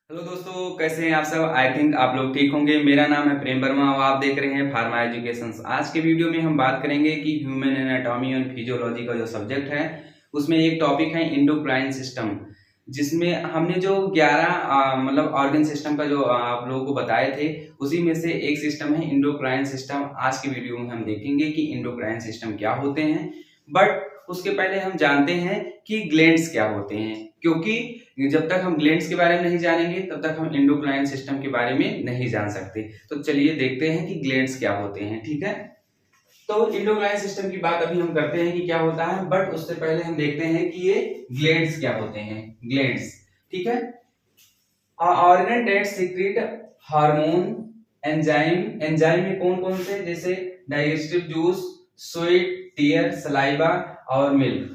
Hello दोस्तों, कैसे हैं आप सब। आई थिंक आप लोग ठीक होंगे। मेरा नाम है प्रेम वर्मा और आप देख रहे हैं फार्मा एजुकेशन। आज के वीडियो में हम बात करेंगे कि ह्यूमन एनाटॉमी एंड फिजियोलॉजी का जो सब्जेक्ट है उसमें एक टॉपिक है इंडोक्राइन सिस्टम, जिसमें हमने जो 11 मतलब ऑर्गन सिस्टम का जो आप लोगों को बताए थे उसी में से एक सिस्टम है इंडोक्राइन सिस्टम। आज की वीडियो में हम देखेंगे कि इंडोक्राइन सिस्टम क्या होते हैं, बट उसके पहले हम जानते हैं कि ग्लैंड्स क्या होते हैं, क्योंकि जब तक हम ग्लैंड्स के बारे में नहीं जानेंगे तब तक हम एंडोक्राइन सिस्टम के बारे में नहीं जान सकते। तो चलिए देखते हैं कि ग्लैंड्स क्या होते हैं। ठीक है, तो एंडोक्राइन सिस्टम की बात अभी हम करते हैं कि क्या होता है, बट उससे पहले हम देखते हैं कि ये ग्लैंड्स क्या होते हैं। ग्लैंड्स, ठीक है, organ that secrete hormone, enzyme. Enzyme में कौन कौन से, जैसे digestive juice, sweat, tear, saliva और मिल्क।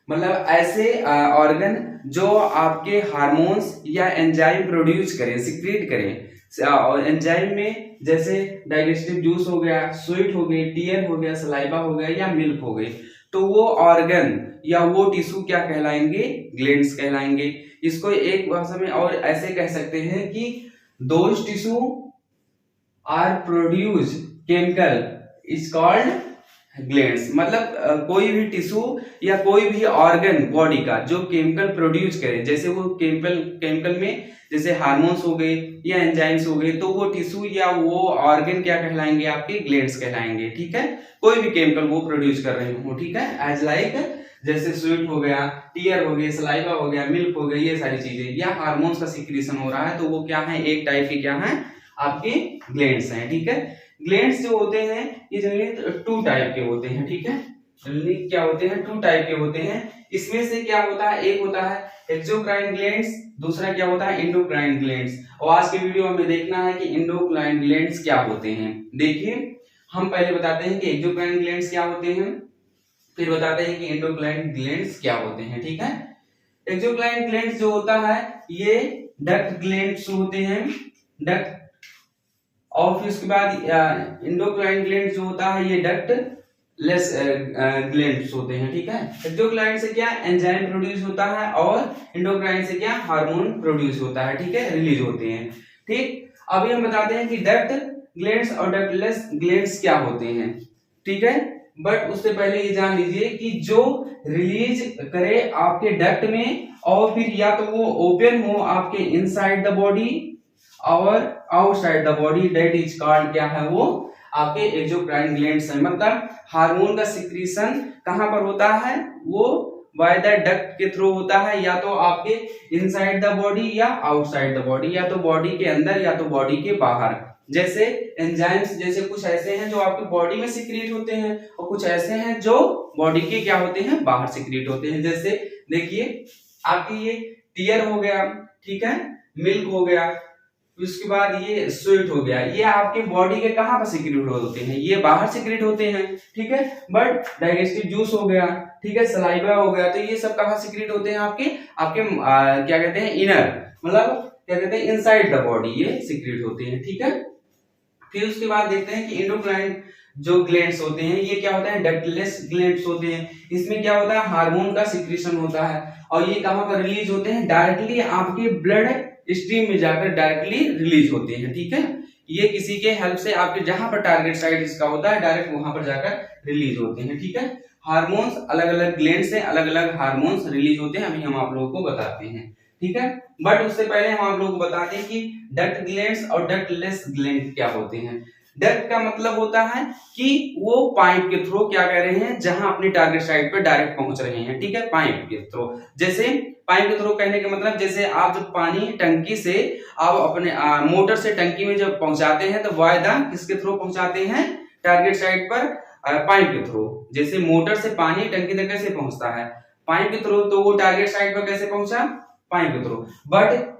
मतलब ऐसे ऑर्गन जो आपके हार्मोन्स या एंजाइम प्रोड्यूस करें, सिक्रीट करें। और एंजाइम में जैसे डाइजेस्टिव जूस हो गया, स्वीट हो गई, टीयर हो गया, सलाइवा हो गया या मिल्क हो गई, तो वो ऑर्गन या वो टिश्यू क्या कहलाएंगे, ग्लैंड्स कहलाएंगे। इसको एक भाषा में और ऐसे कह सकते हैं कि those tissue are produce chemical is called glands. मतलब कोई भी टिश्यू या कोई भी ऑर्गन बॉडी का जो केमिकल प्रोड्यूस करे, जैसे वो केमिकल में जैसे हार्मोन्स हो गए या एंजाइम्स हो गए, तो वो टिश्यू या वो ऑर्गन क्या कहलाएंगे, आपके ग्लैंड्स कहलाएंगे। ठीक है, कोई भी केमिकल वो प्रोड्यूस कर रहे हो। ठीक है, एज लाइक जैसे स्वीट हो गया, टीयर हो गया, सलाइवा हो गया, मिल्क हो गया, ये सारी चीजें या हार्मोन्स का सिक्रीशन हो रहा है, तो वो क्या है, एक टाइप के क्या है, आपके ग्लैंड्स हैं। ठीक है, ग्लैंड्स जो होते हैं ये जनरली 2 टाइप के होते हैं। ठीक है, जनरली क्या होते हैं, 2 टाइप के होते हैं। इसमें से क्या होता है, एक होता है एक्सोक्राइन ग्लैंड्स, दूसरा क्या होता है, एंडोक्राइन ग्लैंड्स। और आज के वीडियो में देखना है कि एंडोक्राइन ग्लैंड्स क्या होते हैं। देखिए, हम पहले बताते हैं कि एक्सोक्राइन ग्लैंड्स क्या होते हैं, फिर बताते हैं कि एंडोक्राइन ग्लैंड्स क्या होते हैं। ठीक है, एक्सोक्राइन ग्लैंड्स जो होता है ये डक्ट ग्लैंड्स होते हैं, डक्ट। और फिर उसके बाद एंडोक्राइन ग्लैंड जो होता है ये डक्ट लेस ग्लैंड्स होते हैं। ठीक है, एक्सोक्राइन से क्या एंजाइम प्रोड्यूस होता है और एंडोक्राइन से क्या हार्मोन प्रोड्यूस होता है। ठीक है, रिलीज होते हैं। ठीक, अभी हम बताते हैं कि डक्ट ग्लैंड्स और डक्टलेस ग्लैंड्स क्या होते हैं। ठीक है, बट उससे पहले ये जान लीजिए कि जो रिलीज करे आपके डक्ट में, और फिर या तो वो ओपन हो आपके इनसाइड द बॉडी और outside the body, that is called क्या है, वो आपके एक्सोक्राइन ग्लैंड्स है। मतलब हार्मोन का सिक्रीशन कहां पर होता है, वो बाय द डक्ट के थ्रू होता है, या तो आपके इनसाइड द बॉडी या आउटसाइड द बॉडी, या तो बॉडी के अंदर या तो बॉडी के बाहर। जैसे एंजाइम्स जैसे कुछ ऐसे हैं जो आपके बॉडी में सिक्रीट होते हैं और कुछ ऐसे हैं जो बॉडी के क्या होते हैं, बाहर सिक्रीट होते हैं। जैसे देखिए, आपकी ये टीयर हो गया, ठीक है, मिल्क हो गया, उसके बाद ये स्वेट हो गया, ये आपके बॉडी के कहां पर सिक्रीट होते हैं, ये बाहर सिक्रीट होते हैं। ठीक है, बट डाइजेस्टिव जूस हो गया, ठीक है, सलाइवा हो गया, तो ये सब कहां सिक्रीट होते हैं, आपके आपके क्या कहते हैं, इनर, मतलब क्या कहते हैं, इनसाइड द बॉडी ये सिक्रीट होते हैं। ठीक है, फिर उसके बाद देखते हैं कि एंडोक्राइन जो ग्लैंड्स होते हैं ये क्या होता है, डक्टलेस ग्लैंड्स होते हैं। इसमें क्या होता है, हार्मोन का सिक्रीशन होता है और ये कहां पर रिलीज होते हैं, डायरेक्टली आपके ब्लड स्ट्रीम में जाकर डायरेक्टली रिलीज होते हैं। ठीक है, ये किसी के हेल्प से आपके जहां पर टारगेट साइट इसका होता है डायरेक्ट वहां पर जाकर रिलीज होते हैं। ठीक है, हार्मोन्स अलग अलग ग्लैंड से अलग अलग हार्मोन्स रिलीज होते हैं, अभी हम आप लोगों को बताते हैं। ठीक है, बट उससे पहले हम आप लोगों को बताते हैं कि डक्ट ग्लैंड्स और डक्टलेस ग्लैंड क्या होते हैं। डक्ट का मतलब होता है कि वो पाइप के थ्रू क्या कर रहे हैं, जहां अपने टारगेट साइट पे डायरेक्ट पहुंच रहे हैं। ठीक है, पाइप के थ्रू, जैसे पाइप के थ्रू कहने का मतलब जैसे आप जब पानी टंकी से आप अपने मोटर से टंकी में जब पहुंचाते हैं तो वायदा किसके थ्रू पहुंचाते हैं, टारगेट साइट पर पाइप के थ्रू। जैसे मोटर से पानी टंकी तक कैसे पहुंचता है, पाइप के थ्रू, तो वो टारगेट साइट पर कैसे पहुंचा, पाइप के थ्रू। बट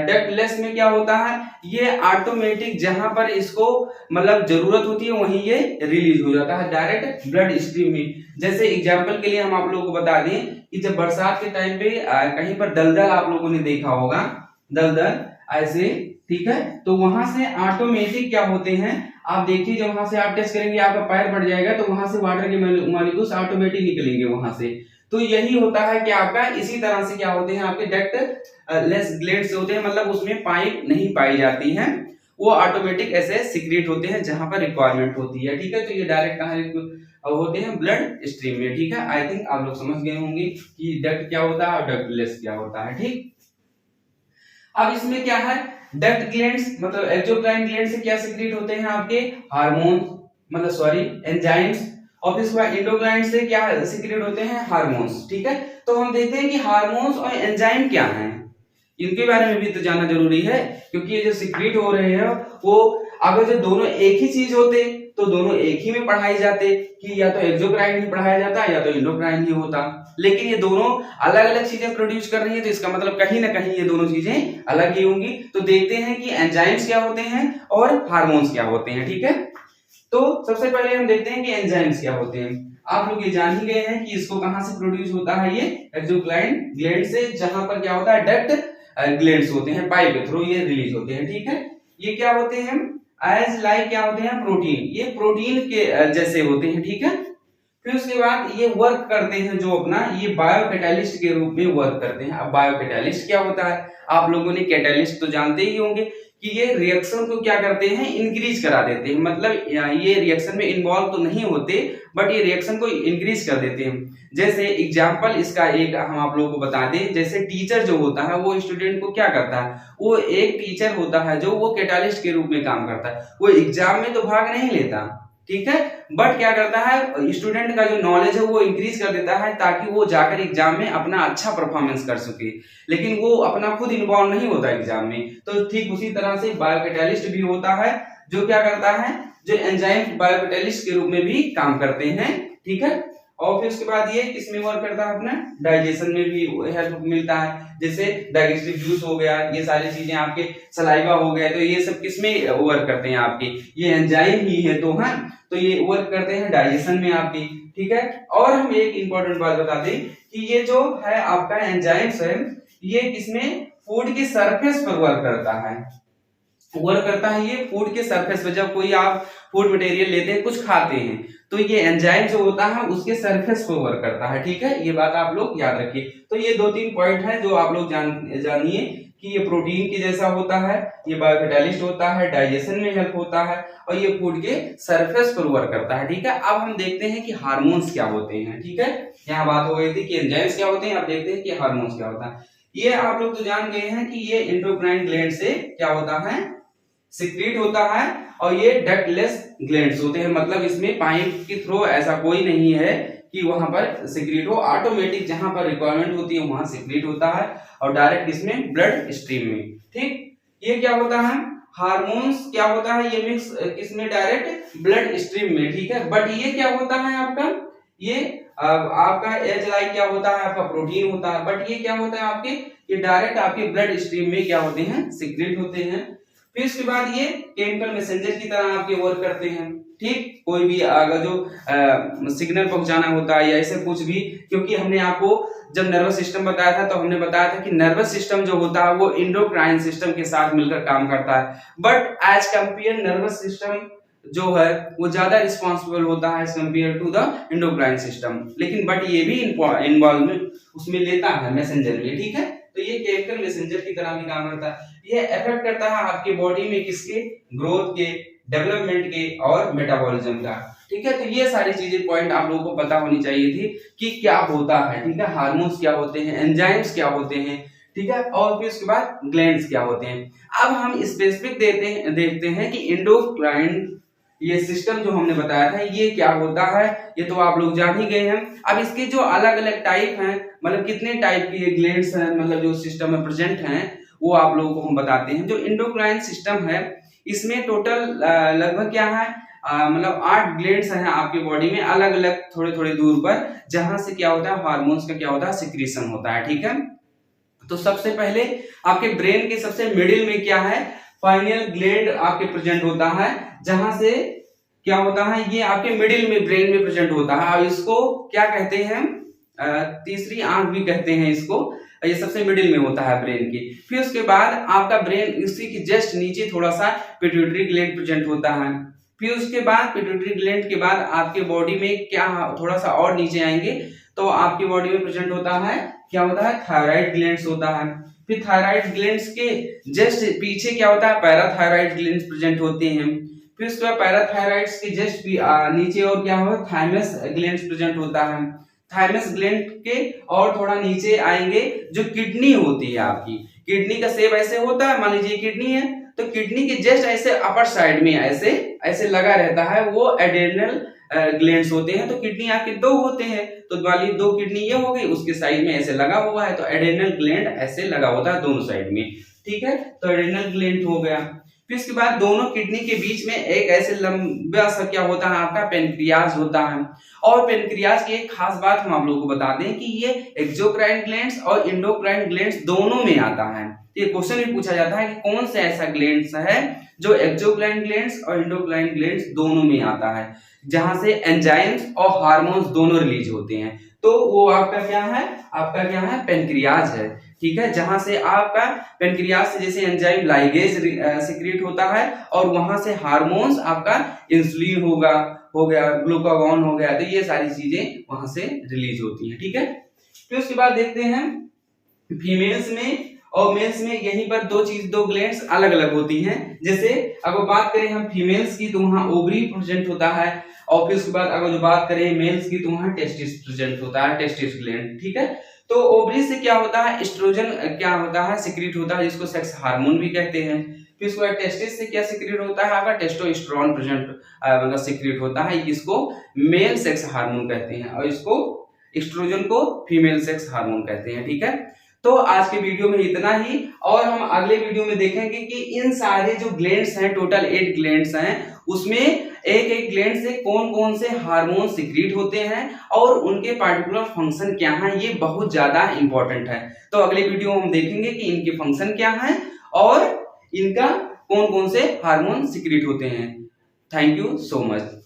डक्टलेस में क्या होता है, ये ऑटोमेटिक जहां पर इसको मतलब जरूरत होती है वहीं ये रिलीज हो जाता है डायरेक्ट ब्लड स्ट्रीम में। जैसे एग्जांपल के लिए हम आप लोगों को बता दें कि जब बरसात के टाइम पे कहीं पर दलदल आप लोगों ने देखा होगा, दलदल ऐसे, ठीक है, तो वहां से ऑटोमेटिक क्या होते हैं, आप देखिए जब वहां से आप टेस्ट करेंगे आपका पैर बढ़ जाएगा तो वहां से वाटर के मॉलिक्यूल्स ऑटोमेटिक निकलेंगे वहां से। तो यही होता है कि आपका इसी तरह से क्या होते हैं आपके डक्ट लेस ग्लैंड्स होते हैं, मतलब उसमें पाइप नहीं पाई जाती हैं, वो ऑटोमेटिक ऐसे सिक्रेट होते हैं जहां पर रिक्वायरमेंट होती है। ठीक है, तो ये डायरेक्ट कहां होते हैं ब्लड स्ट्रीम में। ठीक है, आई थिंक आप लोग समझ गए होंगे कि डक्ट क्या होता है और डक्टलेस क्या होता है। ठीक, अब इसमें क्या है, डक्ट ग्लैंड्स मतलब एक्सोक्राइन ग्लैंड से क्या सिक्रेट होते हैं आपके हार्मोन, मतलब सॉरी एंजाइम्स, और फिर उसके बाद एंडोक्राइन से क्या सिक्रेट होते हैं हार्मोन्स। ठीक है, तो हम देखते हैं कि हार्मोन्स और एंजाइम क्या हैं, इनके बारे में भी तो जानना जरूरी है, क्योंकि ये जो सिक्रेट हो रहे हैं वो अगर जो दोनों एक ही चीज होते तो दोनों एक ही में पढ़ाए जाते कि या तो एक्सोक्राइन ही पढ़ाया जाता या तो एंडोक्राइन ही होता, लेकिन ये दोनों अलग अलग चीजें प्रोड्यूस कर रही है, तो इसका मतलब कहीं ना कहीं ये दोनों चीजें अलग ही होंगी। तो देखते हैं कि एंजाइम्स क्या होते हैं और हार्मोन्स क्या होते हैं। ठीक है, तो सबसे पहले हम देखते हैं कि एंजाइम्स क्या होते हैं। आप लोग ये जान ही गए हैं कि इसको कहां से प्रोड्यूस होता है, ये एक्सोक्राइन ग्लैंड से, जहां पर क्या होता है डक्ट ग्लैंड्स होते हैं, पाइप के थ्रू ये रिलीज होते हैं। ठीक है, ये क्या होते हैं एज लाइक क्या होते हैं प्रोटीन, ये प्रोटीन के जैसे होते हैं। ठीक है, फिर उसके बाद ये वर्क करते हैं जो अपना ये बायोकैटालिस्ट के रूप में वर्क करते हैं। अब बायोकैटालिस्ट क्या होता है, आप लोगों ने कैटालिस्ट तो जानते ही होंगे कि ये रिएक्शन को क्या करते हैं इंक्रीज करा देते हैं, मतलब ये रिएक्शन में इन्वॉल्व तो नहीं होते बट ये रिएक्शन को इंक्रीज कर देते हैं। जैसे एग्जांपल इसका एक हम आप लोगों को बता दें, जैसे टीचर जो होता है वो स्टूडेंट को क्या करता है, वो एक टीचर होता है जो वो कैटालिस्ट के रूप में काम करता है, वो एग्जाम में तो भाग नहीं लेता, ठीक है, बट क्या करता है स्टूडेंट का जो नॉलेज है वो इंक्रीज कर देता है ताकि वो जाकर एग्जाम में अपना अच्छा परफॉर्मेंस कर सके, लेकिन वो अपना खुद इन्वॉल्व नहीं होता एग्जाम में। तो ठीक उसी तरह से बायोकैटालिस्ट भी होता है जो क्या करता है, जो एंजाइम बायोकैटालिस्ट के रूप में भी काम करते हैं। ठीक है, और फिर उसके बाद ये किसमें वर्क करता है, अपना डाइजेशन में भी हेल्प मिलता है, जैसे डाइजेस्टिव जूस हो गया, ये सारी चीजें आपके सलाइवा हो गया, तो ये सब किसमें वर्क करते हैं आपके, ये एंजाइम ही है, तो है तो ये वर्क करते हैं डाइजेशन में आपकी। ठीक है, और हम एक इंपॉर्टेंट बात बता दें कि ये जो है आपका एंजाइम्स है ये किसमें फूड के सरफेस पर वर्क करता है, वर्क करता है ये फूड के सरफेस पर। जब कोई आप फूड मटेरियल लेते हैं कुछ खाते हैं तो ये एंजाइम जो होता है उसके सरफेस पर वर्क करता है। ठीक है, ये बात आप लोग याद रखिए। तो ये 2-3 पॉइंट है जो आप लोग जानिए कि ये प्रोटीन के जैसा होता है, ये बायोकैटालिस्ट होता है, डाइजेशन में हेल्प होता है और ये फूड के सरफेस पर वर्क करता है। ठीक है, अब हम देखते हैं कि हार्मोन्स क्या होते हैं। ठीक है, यहाँ बात हो गई थी कि एंजाइम्स क्या होते हैं, अब देखते हैं कि हार्मोन्स क्या होता है। ये आप लोग तो जान गए हैं कि ये एंडोक्राइन ग्लैंड से क्या होता है सिक्रीट होता है, और ये डक्टलेस ग्लैंड्स होते हैं, मतलब इसमें पाइप के थ्रू ऐसा कोई नहीं है कि वहां पर सिक्रीट हो, ऑटोमेटिक जहां पर रिक्वायरमेंट होती है वहां सिक्रीट होता है और डायरेक्ट इसमें ब्लड स्ट्रीम में। ठीक, ये क्या होता है हार्मोन्स क्या होता है, ये मिक्स किसमें डायरेक्ट ब्लड स्ट्रीम में। ठीक है, बट ये क्या होता है आपका, ये आपका एज लाइक क्या होता है आपका प्रोटीन होता है, बट ये क्या होता है आपके, ये डायरेक्ट आपके ब्लड स्ट्रीम में क्या होते हैं सिक्रेट होते हैं। फिर उसके बाद ये केमिकल मैसेंजर की तरह आपके वर्क करते हैं। ठीक, कोई भी अगर जो सिग्नल पहुंचाना होता है या ऐसे कुछ भी, क्योंकि हमने आपको जब नर्वस सिस्टम बताया था तो हमने बताया था कि नर्वस सिस्टम जो होता है वो एंडोक्राइन सिस्टम के साथ मिलकर काम करता है, but as compare nervous system जो है वो ज्यादा रिस्पॉन्सिबल होता है as compare to the endocrine system, लेकिन बट ये भी इन्वॉल्वमेंट उसमें लेता है मैसेंजर में। ठीक है, तो ये केमिकल मैसेंजर की तरह भी काम करता है, ये इफेक्ट करता है आपके बॉडी में किसके ग्रोथ के, डेवलपमेंट के और मेटाबॉलिज्म का। ठीक है, तो ये सारी चीजें पॉइंट आप लोगों को पता होनी चाहिए थी कि क्या होता है। ठीक है, हार्मोन्स क्या होते हैं, एंजाइम्स क्या होते हैं, ठीक है, और फिर उसके बाद ग्लैंड्स क्या होते हैं। अब हम स्पेसिफिक देखते हैं कि एंडोक्राइन ये सिस्टम जो हमने बताया था ये क्या होता है, ये तो आप लोग जान ही गए हैं। अब इसके जो अलग अलग टाइप हैं, मतलब कितने टाइप की ग्लैंड्स हैं, मतलब जो सिस्टम में प्रेजेंट हैं वो आप लोगों को हम बताते हैं। जो एंडोक्राइन सिस्टम है इसमें टोटल लगभग क्या है, मतलब 8 ग्लैंड्स हैं आपके बॉडी में अलग अलग थोड़े थोड़े दूर पर, जहां से क्या होता है हार्मोन्स का क्या होता है सिक्रीशन होता है। ठीक है, तो सबसे पहले आपके ब्रेन के सबसे मिडिल में क्या है पाइनियल ग्लैंड आपके प्रेजेंट होता है, जहां से क्या होता है ये आपके मिडिल में ब्रेन में प्रेजेंट होता है, और इसको क्या कहते हैं तीसरी आंख भी कहते हैं इसको, ये सबसे मिडिल में होता है ब्रेन की। फिर उसके बाद आपका ब्रेन इसी की जस्ट नीचे थोड़ा सा पिट्यूटरी ग्लैंड प्रेजेंट होता है। फिर उसके बाद पिट्यूटरी ग्लैंड के बाद आपके बॉडी में क्या थोड़ा सा और नीचे आएंगे तो आपकी बॉडी में प्रेजेंट होता है, क्या होता है, थायराइड ग्लैंड्स होता है। फिर थायराइड ग्लैंड्स के जस्ट पीछे क्या होता है, पैराथायराइड ग्लैंड्स प्रेजेंट होते हैं। फिर उसके बाद पैराथायराइड्स के जस्ट नीचे और क्या होगा, थाइमस ग्लैंड्स प्रेजेंट होता है। थाइमस ग्लैंड के और थोड़ा नीचे आएंगे जो किडनी होती है आपकी, किडनी का शेप ऐसे होता है, मान लीजिए किडनी है तो किडनी के जस्ट ऐसे अपर साइड में ऐसे ऐसे लगा रहता है, वो एड्रेनल ग्लैंड्स होते हैं। तो किडनी आपके दो होते हैं, तो मान लीजिए 2 किडनी ये हो गई, उसके साइड में ऐसे लगा हुआ है, तो एड्रेनल ग्लैंड ऐसे लगा होता है दोनों साइड में, ठीक है, तो एड्रेनल ग्लैंड हो गया। फिर इसके बाद दोनों किडनी के बीच में एक ऐसे लंबा सा क्या होता है, आपका पेनक्रियाज होता है। और पेनक्रियाज की एक खास बात हम आप लोगों को बता दें कि ये एक्सोक्राइन ग्लैंड्स और एंडोक्राइन ग्लैंड्स दोनों में आता है। ये क्वेश्चन भी पूछा जाता है कि कौन सा ऐसा ग्लैंड्स है जो एक्सोक्राइन ग्लैंड्स और एंडोक्राइन ग्लैंड्स दोनों में आता है, जहां से एंजाइम्स और हार्मोन्स दोनों रिलीज होते हैं। तो वो आपका क्या है, आपका क्या है, पेनक्रियाज है, ठीक है, जहां से आपका पेनक्रियाज से जैसे एंजाइम लाइगेज सिक्रीट होता है और वहां से हार्मोन्स आपका इंसुलिन हो गया, ग्लूकागॉन हो गया, तो ये सारी चीजें वहां से रिलीज होती हैं, ठीक है। फिर उसके बाद देखते हैं फीमेल्स में और मेल्स में, यहीं पर दो ग्लैंड्स अलग अलग होती हैं। जैसे अगर बात करें हम फीमेल्स की तो वहां ओवरी प्रेजेंट होता है, और फिर उसके बाद अगर जो बात करें मेल्स की तो वहां टेस्टिस प्रेजेंट होता है, टेस्टिस ग्लैंड, ठीक है। तो ओवरी से क्या होता है, एस्ट्रोजन क्या होता है, सिक्रीट होता है, जिसको सेक्स हार्मोन भी कहते हैं। फिर उसके बाद टेस्टिस से क्या सिक्रीट होता है, आपका टेस्टोस्टेरोन प्रेजेंट मतलब सिक्रीट होता है, इसको मेल सेक्स हार्मोन कहते हैं, और इसको एस्ट्रोजन को फीमेल सेक्स हार्मोन कहते हैं, ठीक है। तो आज के वीडियो में इतना ही, और हम अगले वीडियो में देखेंगे कि इन सारे जो ग्लैंड्स हैं, टोटल 8 ग्लैंड्स हैं, उसमें एक एक ग्लैंड से कौन कौन से हार्मोन सिक्रीट होते हैं और उनके पार्टिकुलर फंक्शन क्या हैं, ये बहुत ज्यादा इंपॉर्टेंट है। तो अगले वीडियो में हम देखेंगे कि इनके फंक्शन क्या हैं और इनका कौन कौन से हार्मोन सिक्रीट होते हैं। Thank you so much.